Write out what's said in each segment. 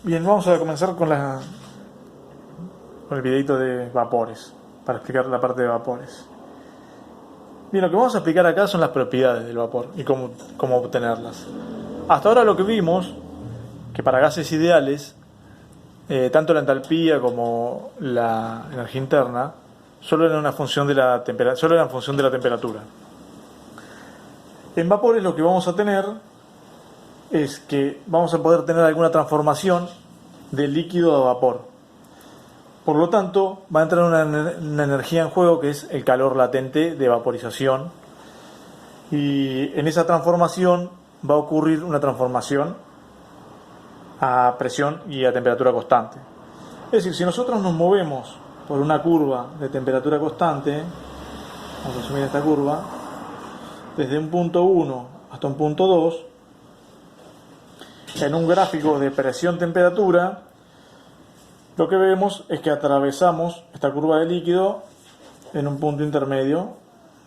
Bien, vamos a comenzar con el videito de vapores, para explicar la parte de vapores. Bien, lo que vamos a explicar acá son las propiedades del vapor y cómo obtenerlas. Hasta ahora lo que vimos, que para gases ideales, tanto la entalpía como la energía interna solo eran una función de la temperatura. En vapores lo que vamos a tener es que vamos a poder tener alguna transformación de líquido a vapor. Por lo tanto, va a entrar una energía en juego que es el calor latente de vaporización. Y en esa transformación va a ocurrir una transformación a presión y a temperatura constante. Es decir, si nosotros nos movemos por una curva de temperatura constante, vamos a asumir esta curva, desde un punto 1 hasta un punto 2, en un gráfico de presión-temperatura, lo que vemos es que atravesamos esta curva de líquido en un punto intermedio,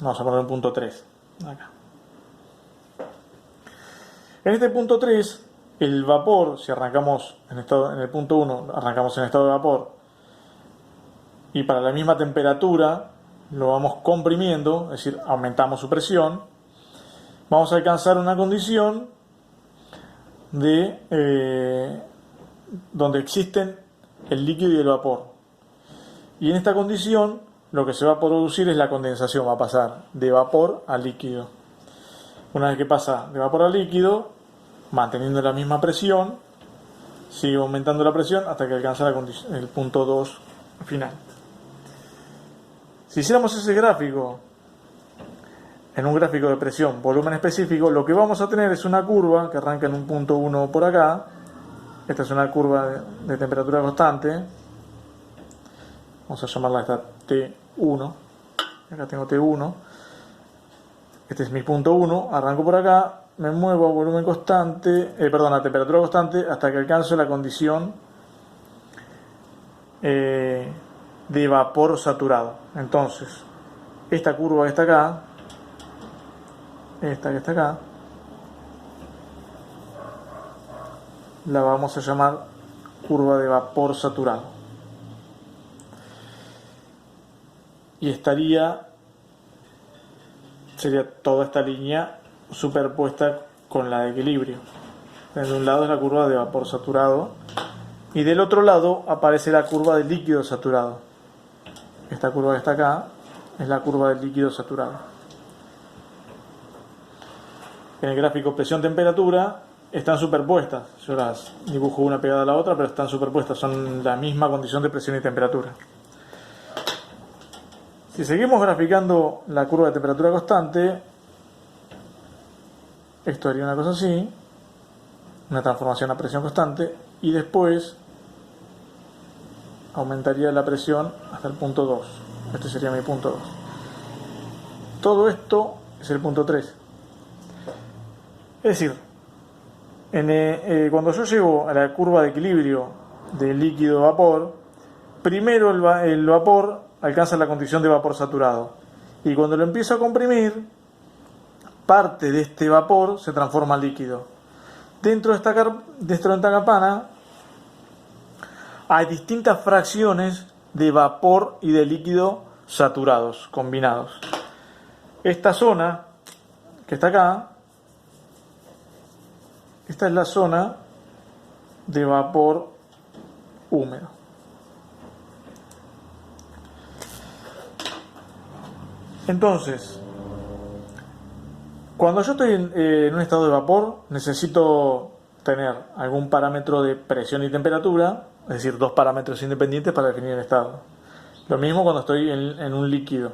vamos a poner un punto 3, acá. En este punto 3, el vapor, si arrancamos en el punto 1, arrancamos en estado de vapor, y para la misma temperatura lo vamos comprimiendo, es decir, aumentamos su presión, vamos a alcanzar una condición donde existen el líquido y el vapor. Y en esta condición lo que se va a producir es la condensación, va a pasar de vapor a líquido. Una vez que pasa de vapor a líquido, manteniendo la misma presión, sigue aumentando la presión hasta que alcanza el punto 2 final. Si hiciéramos ese gráfico en un gráfico de presión, volumen específico, lo que vamos a tener es una curva que arranca en un punto 1 por acá. Esta es una curva de temperatura constante. Vamos a llamarla esta T1. Acá tengo T1. Este es mi punto 1. Arranco por acá, me muevo a volumen constante, a temperatura constante hasta que alcanzo la condición de vapor saturado. Entonces, esta curva que está acá, esta que está acá, la vamos a llamar curva de vapor saturado. Y sería toda esta línea superpuesta con la de equilibrio. De un lado es la curva de vapor saturado y del otro lado aparece la curva de líquido saturado. Esta curva que está acá es la curva del líquido saturado. En el gráfico presión-temperatura están superpuestas. Yo las dibujo una pegada a la otra, pero están superpuestas. Son la misma condición de presión y temperatura. Si seguimos graficando la curva de temperatura constante, esto haría una cosa así, una transformación a presión constante, y después aumentaría la presión hasta el punto 2. Este sería mi punto 2. Todo esto es el punto 3. Es decir, cuando yo llego a la curva de equilibrio de líquido-vapor, primero el vapor alcanza la condición de vapor saturado. Y cuando lo empiezo a comprimir, parte de este vapor se transforma en líquido. Dentro de esta campana hay distintas fracciones de vapor y de líquido saturados, combinados. Esta zona que está acá, esta es la zona de vapor húmedo. Entonces, cuando yo estoy en un estado de vapor, necesito tener algún parámetro de presión y temperatura, es decir, dos parámetros independientes para definir el estado. Lo mismo cuando estoy en un líquido.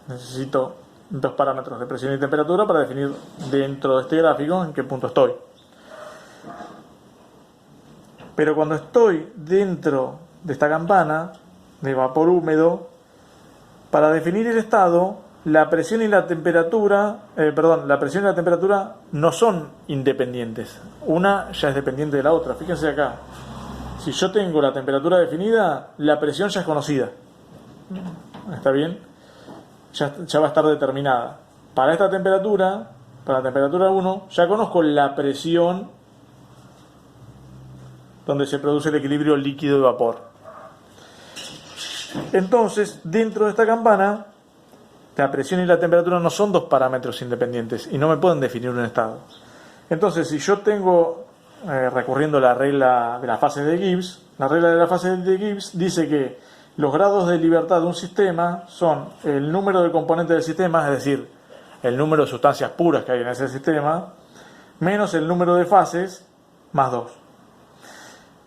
Necesito dos parámetros de presión y temperatura para definir dentro de este gráfico en qué punto estoy. Pero cuando estoy dentro de esta campana de vapor húmedo, para definir el estado, la presión y la temperatura no son independientes. Una ya es dependiente de la otra. Fíjense acá. Si yo tengo la temperatura definida, la presión ya es conocida. ¿Está bien? Ya va a estar determinada. Para esta temperatura, para la temperatura 1, ya conozco la presión donde se produce el equilibrio líquido y vapor. Entonces, dentro de esta campana, la presión y la temperatura no son dos parámetros independientes y no me pueden definir un estado. Entonces, si yo tengo, recurriendo a la regla de las fases de Gibbs, la regla de las fases de Gibbs dice que los grados de libertad de un sistema son el número de componentes del sistema, es decir, el número de sustancias puras que hay en ese sistema, menos el número de fases, más 2.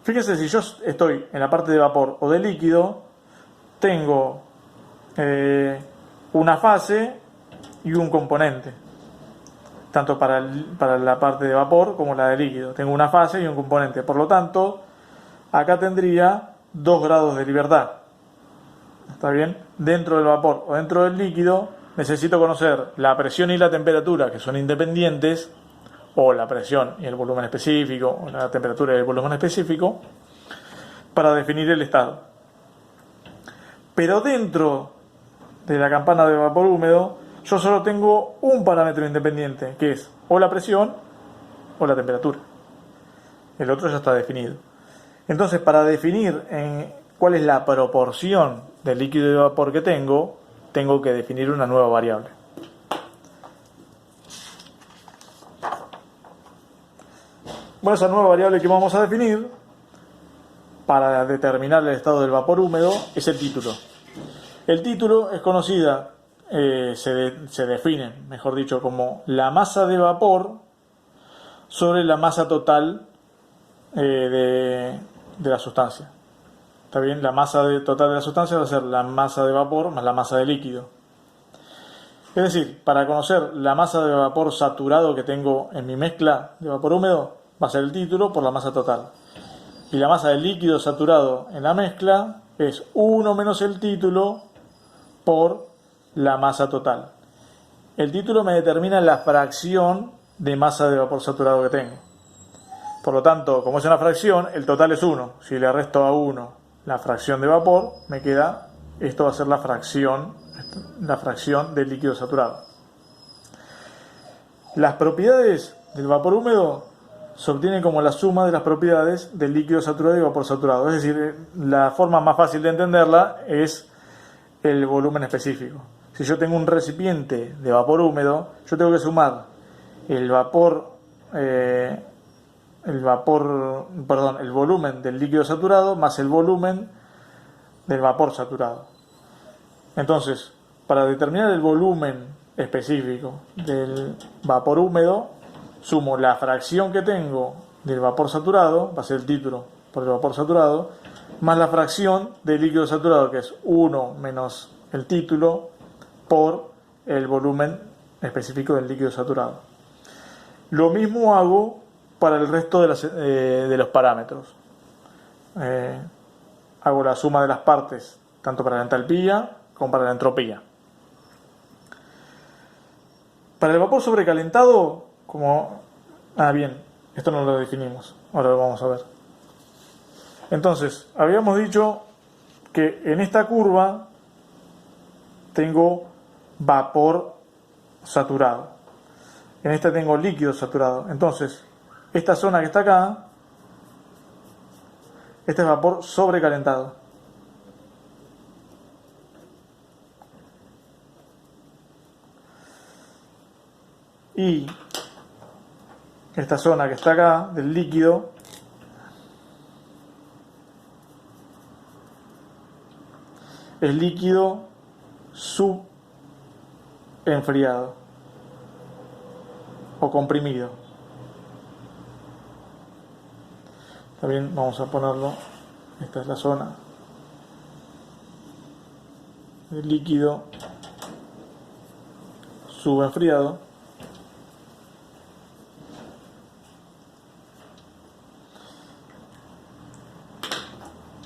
Fíjense, si yo estoy en la parte de vapor o de líquido, tengo una fase y un componente, tanto para la parte de vapor como la de líquido. Tengo una fase y un componente, por lo tanto, acá tendría 2 grados de libertad. ¿Está bien? Dentro del vapor o dentro del líquido necesito conocer la presión y la temperatura, que son independientes, o la presión y el volumen específico, o la temperatura y el volumen específico, para definir el estado. Pero dentro de la campana de vapor húmedo, yo solo tengo un parámetro independiente, que es o la presión o la temperatura. El otro ya está definido. Entonces, para definir cuál es la proporción de líquido y vapor que tengo que definir una nueva variable. Bueno, esa nueva variable que vamos a definir para determinar el estado del vapor húmedo es el título. El título es conocida, se define, mejor dicho, como la masa de vapor sobre la masa total de la sustancia. ¿Está bien? La masa total de la sustancia va a ser la masa de vapor más la masa de líquido. Es decir, para conocer la masa de vapor saturado que tengo en mi mezcla de vapor húmedo, va a ser el título por la masa total. Y la masa de líquido saturado en la mezcla es 1 menos el título por la masa total. El título me determina la fracción de masa de vapor saturado que tengo. Por lo tanto, como es una fracción, el total es 1. Si le resto a 1 la fracción de vapor, me queda, esto va a ser la fracción del líquido saturado. Las propiedades del vapor húmedo se obtienen como la suma de las propiedades del líquido saturado y vapor saturado. Es decir, la forma más fácil de entenderla es el volumen específico. Si yo tengo un recipiente de vapor húmedo, yo tengo que sumar el volumen del líquido saturado más el volumen del vapor saturado. Entonces, para determinar el volumen específico del vapor húmedo, sumo la fracción que tengo del vapor saturado, va a ser el título por el vapor saturado, más la fracción del líquido saturado, que es 1 menos el título por el volumen específico del líquido saturado. Lo mismo hago para el resto de los parámetros. Hago la suma de las partes, tanto para la entalpía como para la entropía. Para el vapor sobrecalentado, bien, esto no lo definimos, ahora lo vamos a ver. Entonces, habíamos dicho que en esta curva tengo vapor saturado. En esta tengo líquido saturado. Entonces, esta zona que está acá, este es vapor sobrecalentado. Y esta zona que está acá, del líquido, es líquido subenfriado o comprimido. También vamos a ponerlo, esta es la zona del líquido subenfriado.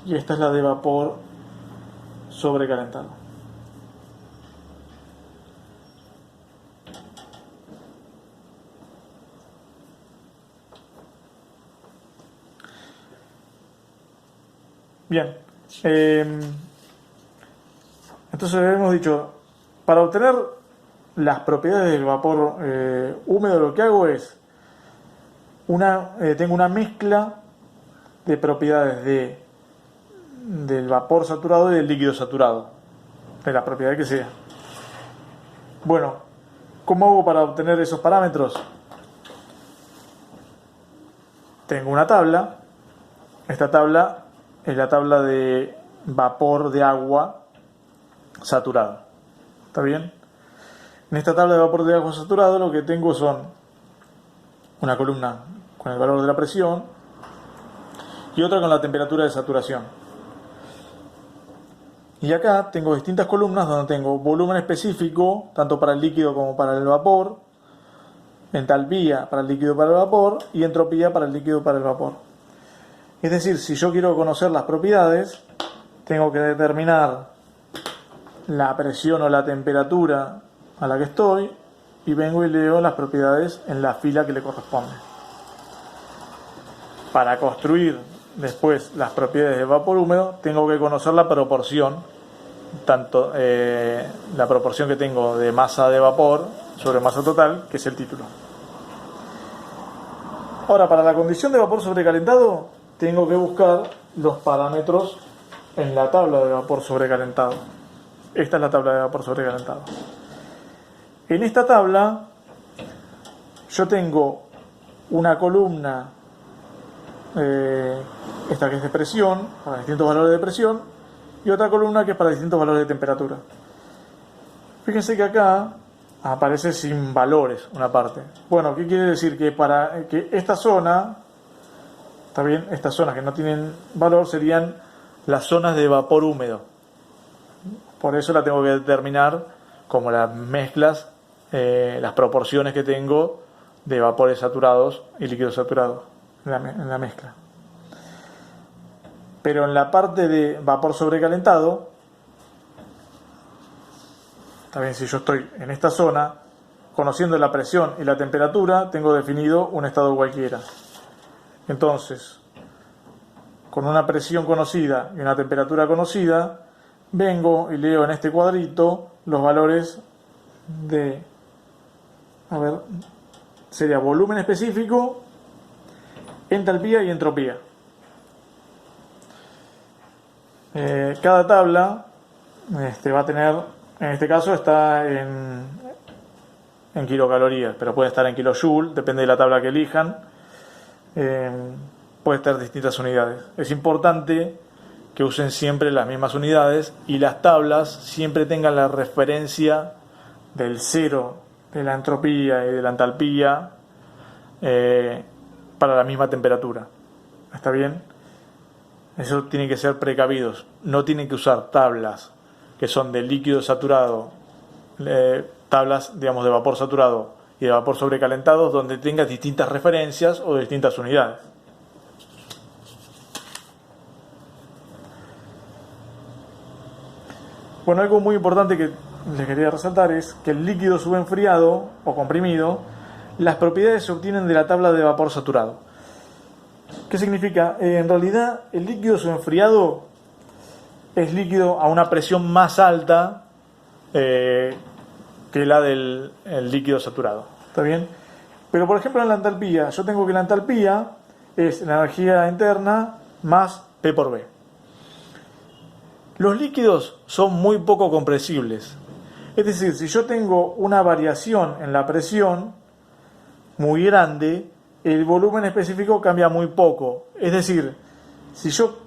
Y esta es la de vapor sobrecalentado. Bien. Entonces hemos dicho, para obtener las propiedades del vapor húmedo, lo que hago es tengo una mezcla de propiedades del vapor saturado y del líquido saturado, de la propiedad que sea. Bueno, ¿cómo hago para obtener esos parámetros? Tengo una tabla. Esta tabla es la tabla de vapor de agua saturado. ¿Está bien? En esta tabla de vapor de agua saturado lo que tengo son una columna con el valor de la presión y otra con la temperatura de saturación. Y acá tengo distintas columnas donde tengo volumen específico, tanto para el líquido como para el vapor, entalpía para el líquido y para el vapor, y entropía para el líquido y para el vapor. Es decir, si yo quiero conocer las propiedades, tengo que determinar la presión o la temperatura a la que estoy, y vengo y leo las propiedades en la fila que le corresponde. Para construir después las propiedades de vapor húmedo, tengo que conocer la proporción, tanto la proporción que tengo de masa de vapor sobre masa total, que es el título. Ahora, para la condición de vapor sobrecalentado, tengo que buscar los parámetros en la tabla de vapor sobrecalentado. Esta es la tabla de vapor sobrecalentado. En esta tabla yo tengo una columna, esta que es de presión, para distintos valores de presión, y otra columna que es para distintos valores de temperatura. Fíjense que acá aparece sin valores una parte. Bueno, ¿qué quiere decir? Que para que esta zona, está bien, estas zonas que no tienen valor serían las zonas de vapor húmedo. Por eso la tengo que determinar como las mezclas, las proporciones que tengo de vapores saturados y líquidos saturados en la mezcla. Pero en la parte de vapor sobrecalentado, también si yo estoy en esta zona, conociendo la presión y la temperatura, tengo definido un estado cualquiera. Entonces, con una presión conocida y una temperatura conocida, vengo y leo en este cuadrito los valores de, sería volumen específico, entalpía y entropía. Cada tabla va a tener, en este caso está en kilocalorías, pero puede estar en kilojoule, depende de la tabla que elijan. Puede estar distintas unidades. Es importante que usen siempre las mismas unidades y las tablas siempre tengan la referencia del cero, de la entropía y de la entalpía para la misma temperatura. ¿Está bien? Eso tienen que ser precavidos. No tienen que usar tablas que son de líquido saturado, tablas, digamos, de vapor saturado y de vapor sobrecalentado, donde tengas distintas referencias o distintas unidades. Bueno, algo muy importante que les quería resaltar es que el líquido subenfriado o comprimido, las propiedades se obtienen de la tabla de vapor saturado. ¿Qué significa? En realidad, el líquido subenfriado es líquido a una presión más alta que la del líquido saturado. ¿Está bien? Pero, por ejemplo, en la entalpía, yo tengo que la entalpía es la energía interna más P por B. Los líquidos son muy poco compresibles. Es decir, si yo tengo una variación en la presión muy grande, el volumen específico cambia muy poco. Es decir, si yo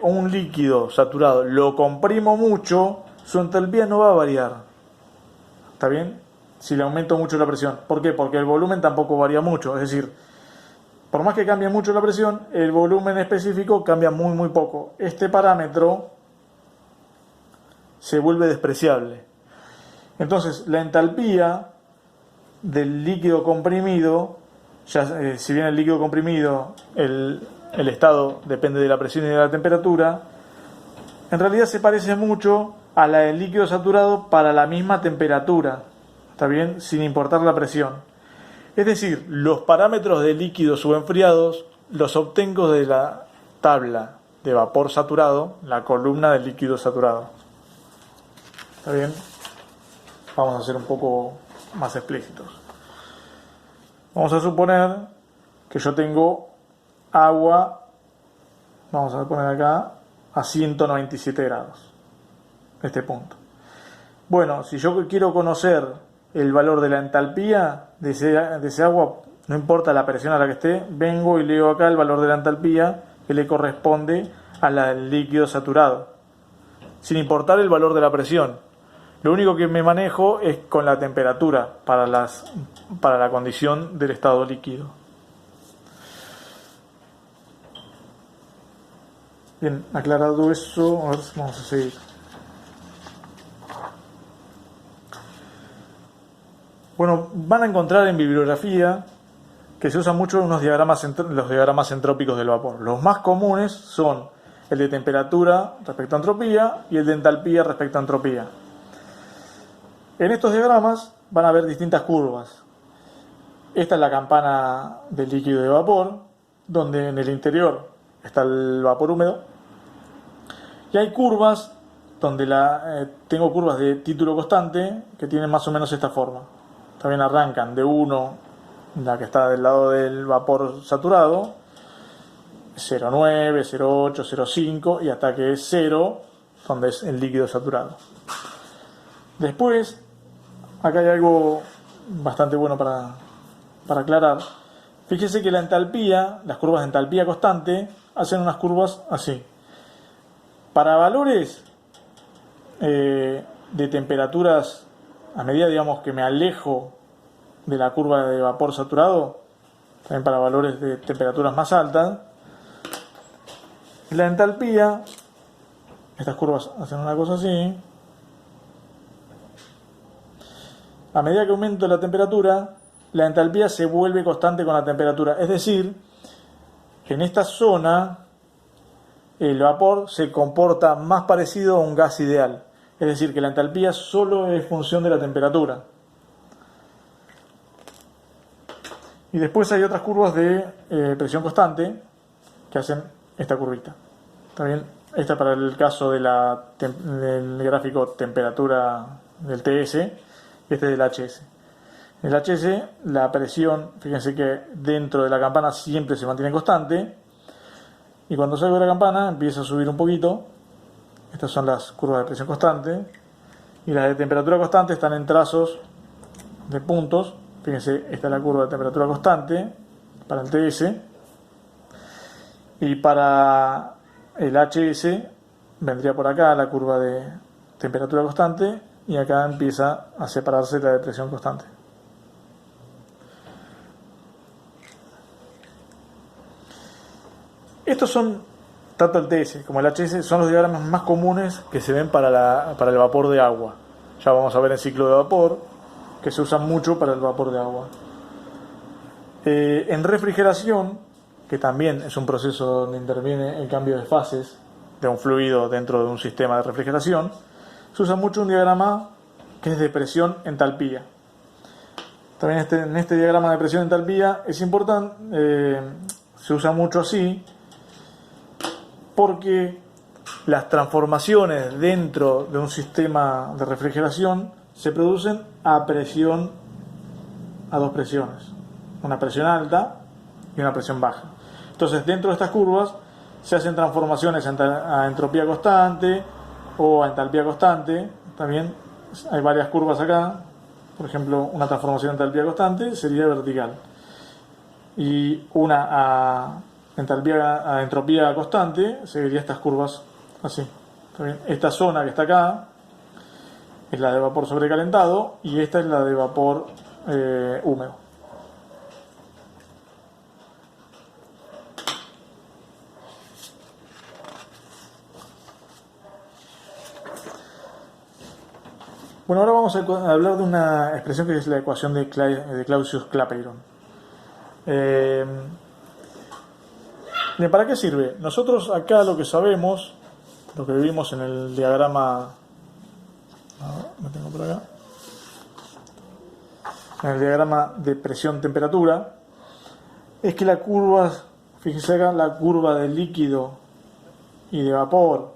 un líquido saturado lo comprimo mucho, su entalpía no va a variar. ¿Está bien? Si le aumento mucho la presión. ¿Por qué? Porque el volumen tampoco varía mucho. Es decir, por más que cambie mucho la presión, el volumen específico cambia muy poco. Este parámetro se vuelve despreciable. Entonces, la entalpía del líquido comprimido, si bien el líquido comprimido, el estado depende de la presión y de la temperatura, en realidad se parece mucho a la del líquido saturado para la misma temperatura, ¿está bien? Sin importar la presión. Es decir, los parámetros de líquidos subenfriados los obtengo de la tabla de vapor saturado, la columna del líquido saturado. ¿Está bien? Vamos a ser un poco más explícitos. Vamos a suponer que yo tengo agua vamos a poner acá, a 197 grados, este punto. Bueno, si yo quiero conocer el valor de la entalpía de ese agua, no importa la presión a la que esté, vengo y leo acá el valor de la entalpía que le corresponde a la del líquido saturado, sin importar el valor de la presión. Lo único que me manejo es con la temperatura para la condición del estado líquido. Bien, aclarado eso, a ver, vamos a seguir. Bueno, van a encontrar en bibliografía que se usan mucho los diagramas entrópicos del vapor. Los más comunes son el de temperatura respecto a entropía y el de entalpía respecto a entropía. En estos diagramas van a haber distintas curvas. Esta es la campana del líquido de vapor, donde en el interior está el vapor húmedo. Y hay curvas donde tengo curvas de título constante que tienen más o menos esta forma. También arrancan de 1, la que está del lado del vapor saturado, 0,9, 0,8, 0,5 y hasta que es 0, donde es el líquido saturado. Después, acá hay algo bastante bueno para aclarar. Fíjese que la entalpía, las curvas de entalpía constante, hacen unas curvas así. Para valores de temperaturas, a medida digamos que me alejo de la curva de vapor saturado, también para valores de temperaturas más altas, la entalpía, estas curvas hacen una cosa así. A medida que aumento la temperatura, la entalpía se vuelve constante con la temperatura. Es decir, que en esta zona el vapor se comporta más parecido a un gas ideal. Es decir, que la entalpía solo es función de la temperatura. Y después hay otras curvas de presión constante que hacen esta curvita. También esta para el caso del gráfico temperatura del TS y este del HS. En el HS la presión, fíjense que dentro de la campana siempre se mantiene constante y cuando salgo de la campana empieza a subir un poquito. Estas son las curvas de presión constante y las de temperatura constante están en trazos de puntos. Fíjense, esta es la curva de temperatura constante para el TS y para el HS vendría por acá la curva de temperatura constante y acá empieza a separarse la de presión constante. Estos son, tanto el TS como el HS, son los diagramas más comunes que se ven para el vapor de agua. Ya vamos a ver en ciclo de vapor, que se usan mucho para el vapor de agua. En refrigeración, que también es un proceso donde interviene el cambio de fases de un fluido dentro de un sistema de refrigeración, se usa mucho un diagrama que es de presión-entalpía. También en este diagrama de presión-entalpía es importante, se usa mucho así, porque las transformaciones dentro de un sistema de refrigeración se producen a dos presiones, una presión alta y una presión baja. Entonces dentro de estas curvas se hacen transformaciones a entropía constante o a entalpía constante. También hay varias curvas acá, por ejemplo una transformación a entalpía constante sería vertical y una a entropía constante seguiría estas curvas así. También esta zona que está acá es la de vapor sobrecalentado y esta es la de vapor húmedo. Bueno, ahora vamos a hablar de una expresión que es la ecuación de Clausius-Clapeyron. ¿Para qué sirve? Nosotros acá lo que sabemos, lo que vimos en el diagrama, lo tengo por acá, en el diagrama de presión-temperatura, es que la curva, fíjense acá, la curva de líquido y de vapor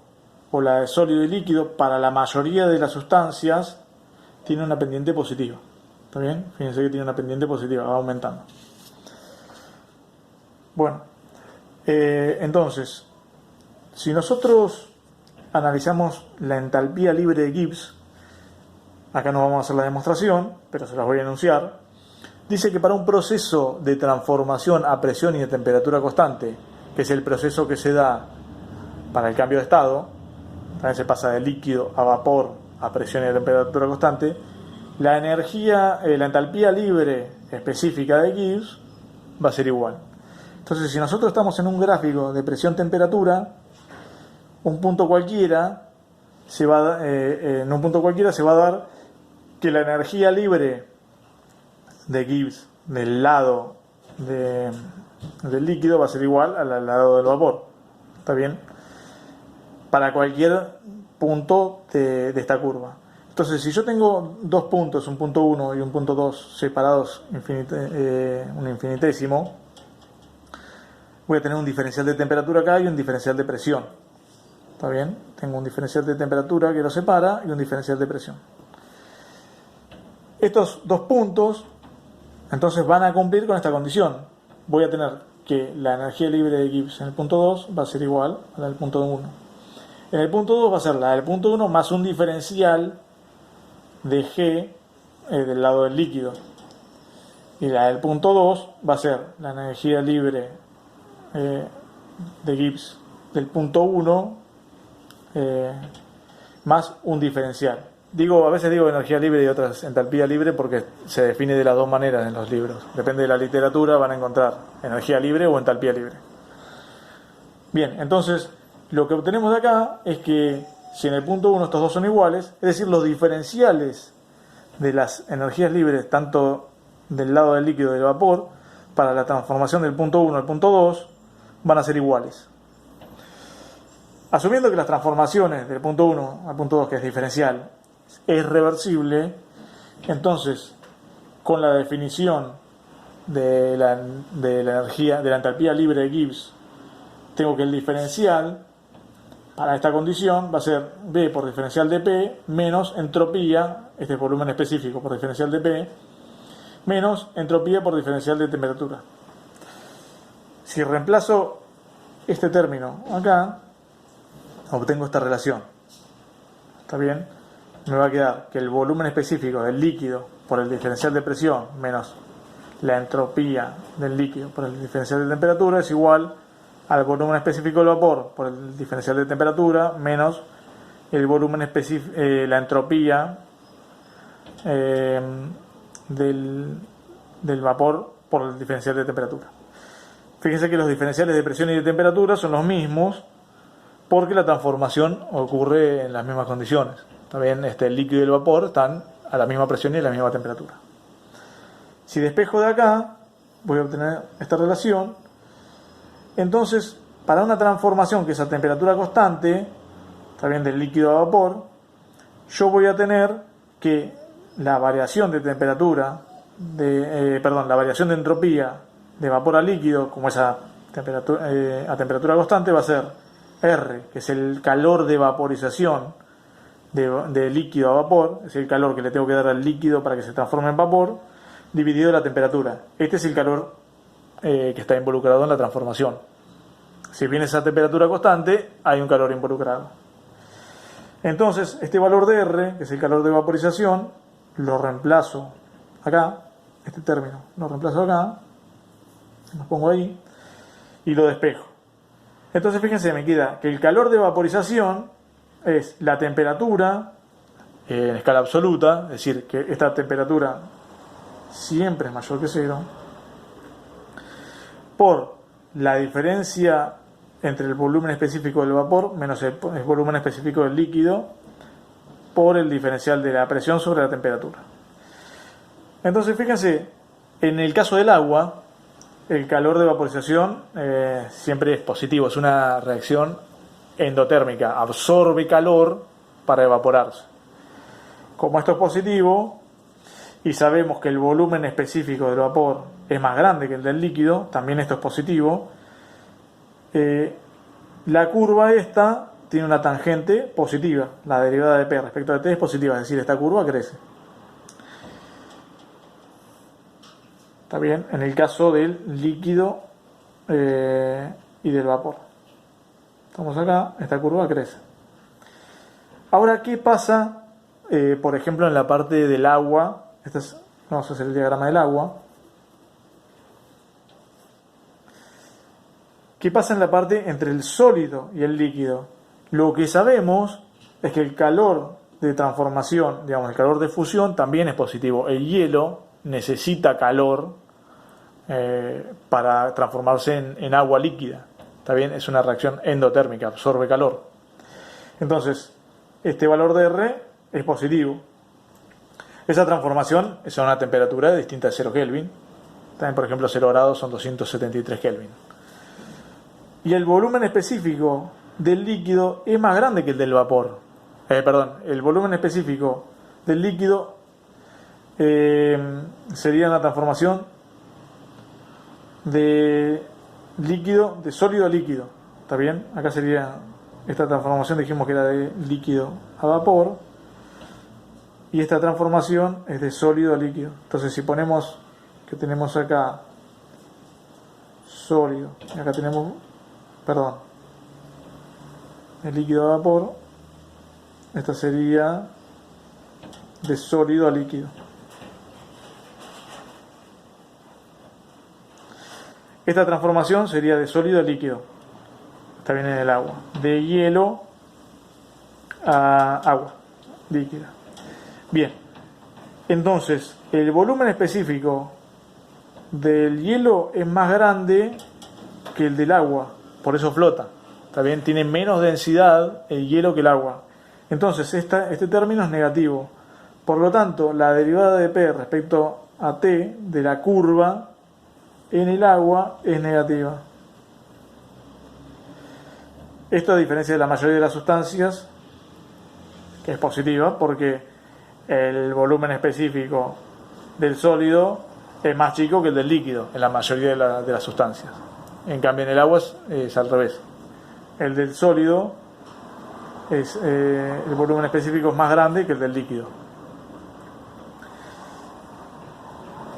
o la de sólido y líquido para la mayoría de las sustancias tiene una pendiente positiva. ¿Está bien? Fíjense que tiene una pendiente positiva, va aumentando. Bueno, entonces, Si nosotros analizamos la entalpía libre de Gibbs, acá no vamos a hacer la demostración, pero se las voy a enunciar. Dice que para un proceso de transformación a presión y de temperatura constante, que es el proceso que se da para el cambio de estado, también se pasa de líquido a vapor a presión y a temperatura constante, la energía, la entalpía libre específica de Gibbs va a ser igual. Entonces, si nosotros estamos en un gráfico de presión-temperatura, un punto cualquiera en un punto cualquiera se va a dar que la energía libre de Gibbs del lado del líquido va a ser igual al lado del vapor. ¿Está bien? Para cualquier punto de esta curva. Entonces, si yo tengo dos puntos, un punto 1 y un punto 2 separados un infinitésimo, voy a tener un diferencial de temperatura acá y un diferencial de presión. ¿Está bien? Tengo un diferencial de temperatura que lo separa y un diferencial de presión. Estos dos puntos entonces van a cumplir con esta condición. Voy a tener que la energía libre de Gibbs en el punto 2 va a ser igual a la del punto 1. En el punto 2 va a ser la del punto 1 más un diferencial de G del lado del líquido. Y la del punto 2 va a ser la energía libre de Gibbs del punto 1 más un diferencial. A veces digo energía libre y otras entalpía libre porque se define de las dos maneras en los libros. Depende de la literatura, van a encontrar energía libre o entalpía libre. Bien, entonces lo que obtenemos de acá es que si en el punto 1 estos dos son iguales, es decir, los diferenciales de las energías libres, tanto del lado del líquido y del vapor, para la transformación del punto 1 al punto 2, van a ser iguales. Asumiendo que las transformaciones del punto 1 al punto 2, que es diferencial, es reversible, entonces con la definición de la energía, de la entalpía libre de Gibbs, tengo que el diferencial para esta condición va a ser B por diferencial de P menos entropía, este es volumen específico por diferencial de P, menos entropía por diferencial de temperatura. Si reemplazo este término acá, obtengo esta relación. ¿Está bien? Me va a quedar que el volumen específico del líquido por el diferencial de presión menos la entropía del líquido por el diferencial de temperatura es igual al volumen específico del vapor por el diferencial de temperatura menos el volumen específico, la entropía del vapor por el diferencial de temperatura. Fíjense que los diferenciales de presión y de temperatura son los mismos porque la transformación ocurre en las mismas condiciones. También el líquido y el vapor están a la misma presión y a la misma temperatura. Si despejo de acá, voy a obtener esta relación. Entonces, para una transformación que es a temperatura constante, también del líquido a vapor, yo voy a tener que la variación de temperatura, la variación de entropía de vapor a líquido, como es a temperatura constante, va a ser R, que es el calor de vaporización de líquido a vapor, es el calor que le tengo que dar al líquido para que se transforme en vapor, dividido la temperatura. Este es el calor que está involucrado en la transformación. Si bien es a temperatura constante, hay un calor involucrado. Entonces, este valor de R, que es el calor de vaporización, lo reemplazo acá, este término, lo reemplazo acá, lo pongo ahí y lo despejo. Entonces, fíjense, me queda que el calor de vaporización es la temperatura en escala absoluta, es decir, que esta temperatura siempre es mayor que 0, por la diferencia entre el volumen específico del vapor menos el volumen específico del líquido por el diferencial de la presión sobre la temperatura. Entonces, fíjense, en el caso del agua, el calor de vaporización siempre es positivo, es una reacción endotérmica, absorbe calor para evaporarse. Como esto es positivo y sabemos que el volumen específico del vapor es más grande que el del líquido, también esto es positivo, la curva esta tiene una tangente positiva, la derivada de P respecto de T es positiva, es decir, esta curva crece. ¿Está bien? En el caso del líquido y del vapor. Estamos acá, esta curva crece. Ahora, ¿qué pasa, por ejemplo, en la parte del agua? Vamos a hacer el diagrama del agua. ¿Qué pasa en la parte entre el sólido y el líquido? Lo que sabemos es que el calor de transformación, digamos, el calor de fusión también es positivo. El hielo necesita calor para transformarse en agua líquida. ¿Está bien? Es una reacción endotérmica, absorbe calor. Entonces, este valor de R es positivo. Esa transformación es a una temperatura distinta de 0 Kelvin. También, por ejemplo, 0 grados son 273 Kelvin. Y el volumen específico del líquido es más grande que el del vapor. El volumen específico del líquido sería una transformación de líquido, de sólido a líquido. ¿Está bien? Acá sería esta transformación, dijimos que era de líquido a vapor. Y esta transformación es de sólido a líquido. Entonces, si ponemos que tenemos acá sólido, y acá tenemos, el líquido a vapor, esta sería de sólido a líquido. Esta transformación sería de sólido a líquido. Está bien en el agua. De hielo a agua líquida. Bien. Entonces, el volumen específico del hielo es más grande que el del agua. Por eso flota. Está bien, tiene menos densidad el hielo que el agua. Entonces, este término es negativo. Por lo tanto, la derivada de P respecto a T de la curva en el agua es negativa. Esto, a diferencia de la mayoría de las sustancias, que es positiva, porque el volumen específico del sólido es más chico que el del líquido en la mayoría de las sustancias. En cambio, en el agua es al revés. El del sólido el volumen específico es más grande que el del líquido.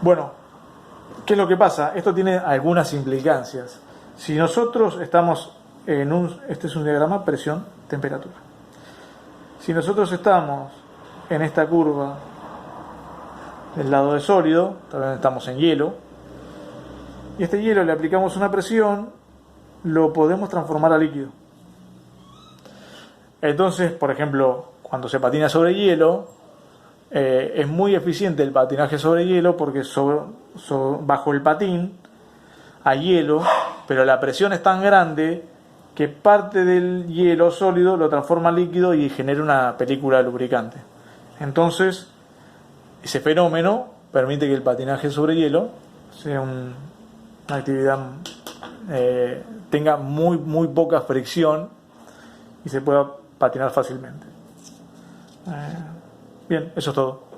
Bueno, ¿qué es lo que pasa? Esto tiene algunas implicancias. Si nosotros estamos este es un diagrama presión-temperatura. Si nosotros estamos en esta curva del lado de sólido, también estamos en hielo, y a este hielo le aplicamos una presión, lo podemos transformar a líquido. Entonces, por ejemplo, cuando se patina sobre hielo, es muy eficiente el patinaje sobre hielo porque bajo el patín hay hielo, pero la presión es tan grande que parte del hielo sólido lo transforma en líquido y genera una película lubricante. Entonces, ese fenómeno permite que el patinaje sobre hielo sea una actividad tenga muy poca fricción y se pueda patinar fácilmente. Bien, eso es todo.